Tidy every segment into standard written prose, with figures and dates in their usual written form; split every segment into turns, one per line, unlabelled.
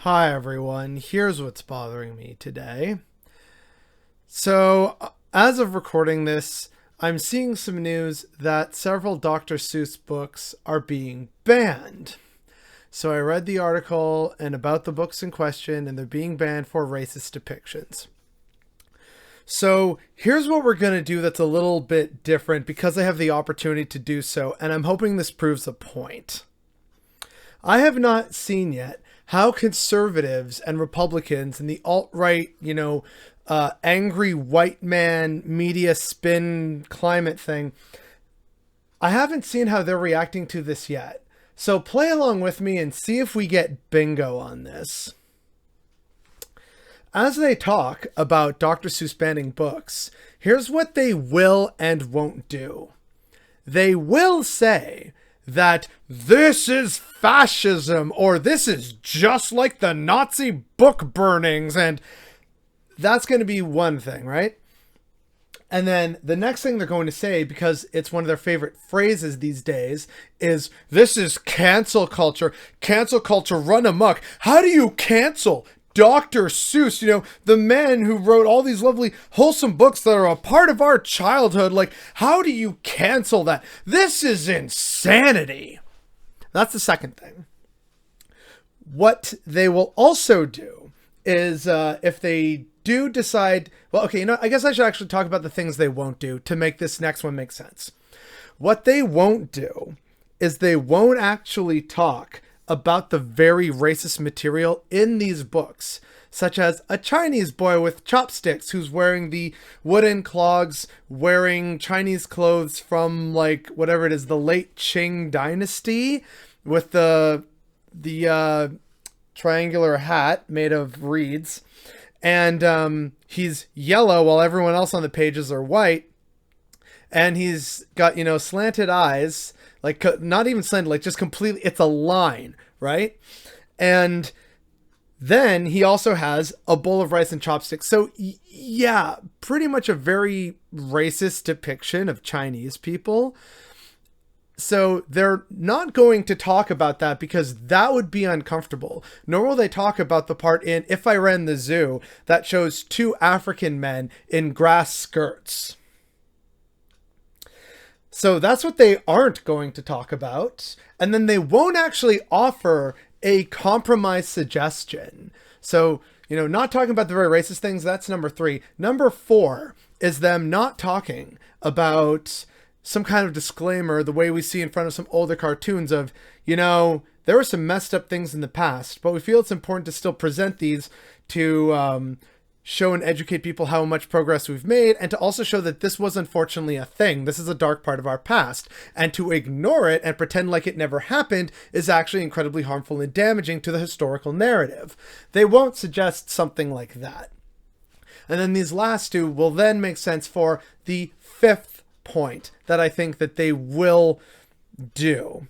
Hi everyone, here's what's bothering me today. So, as of recording this, I'm seeing some news that several Dr. Seuss books are being banned. So I read the article and about the books in question, and they're being banned for racist depictions. So here's what we're going to do that's a little bit different because I have the opportunity to do so, and I'm hoping this proves a point. I have not seen yet how conservatives and Republicans and the alt-right, angry white man media spin climate thing, I haven't seen how they're reacting to this yet. So play along with me and see if we get bingo on this. As they talk about Dr. Seuss banning books, here's what they will and won't do. They will say that this is fascism, or this is just like the Nazi book burnings, and that's going to be one thing, right? And then the next thing they're going to say, because it's one of their favorite phrases these days, is this is cancel culture run amok. How do you cancel Dr. Seuss, the man who wrote all these lovely, wholesome books that are a part of our childhood? Like, how do you cancel that? This is insanity. That's the second thing. What they will also do is, if they do decide, well, okay, I guess I should actually talk about the things they won't do to make this next one make sense. What they won't do is they won't actually talk about the very racist material in these books, such as a Chinese boy with chopsticks who's wearing the wooden clogs, wearing Chinese clothes from, like, whatever it is, the late Qing dynasty, with the triangular hat made of reeds, and he's yellow while everyone else on the pages are white, and he's got, slanted eyes, like, not even slanted, like, just completely, it's a line, right? And then he also has a bowl of rice and chopsticks. So yeah, pretty much a very racist depiction of Chinese people. So they're not going to talk about that because that would be uncomfortable. Nor will they talk about the part in If I Ran the Zoo that shows two African men in grass skirts. So that's what they aren't going to talk about. And then they won't actually offer a compromise suggestion. So, not talking about the very racist things, that's number 3. Number 4 is them not talking about some kind of disclaimer, the way we see in front of some older cartoons of, there were some messed up things in the past, but we feel it's important to still present these to show and educate people how much progress we've made, and to also show that this was unfortunately a thing. This is a dark part of our past, and to ignore it and pretend like it never happened is actually incredibly harmful and damaging to the historical narrative. They won't suggest something like that. And then these last two will then make sense for the 5th point that I think that they will do,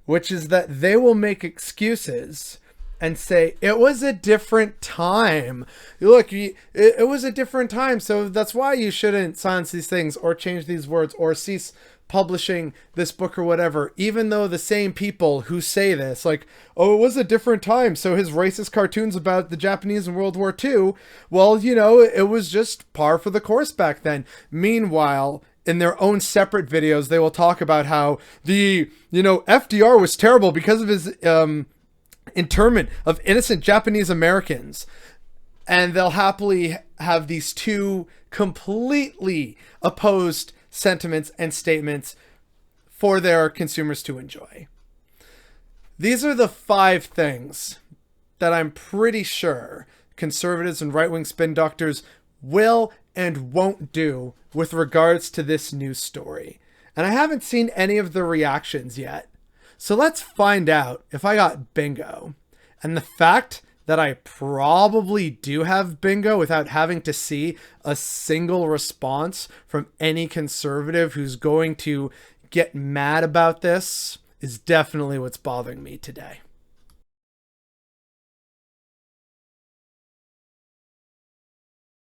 which is that they will make excuses and say, it was a different time. Look, it was a different time, so that's why you shouldn't silence these things or change these words or cease publishing this book or whatever, even though the same people who say this, like, oh, it was a different time, so his racist cartoons about the Japanese in World War II, well, it was just par for the course back then. Meanwhile, in their own separate videos, they will talk about how the, FDR was terrible because of his internment of innocent Japanese Americans. And they'll happily have these two completely opposed sentiments and statements for their consumers to enjoy. These are the 5 things that I'm pretty sure conservatives and right-wing spin doctors will and won't do with regards to this news story. And I haven't seen any of the reactions yet. So let's find out if I got bingo. And the fact that I probably do have bingo without having to see a single response from any conservative who's going to get mad about this is definitely what's bothering me today.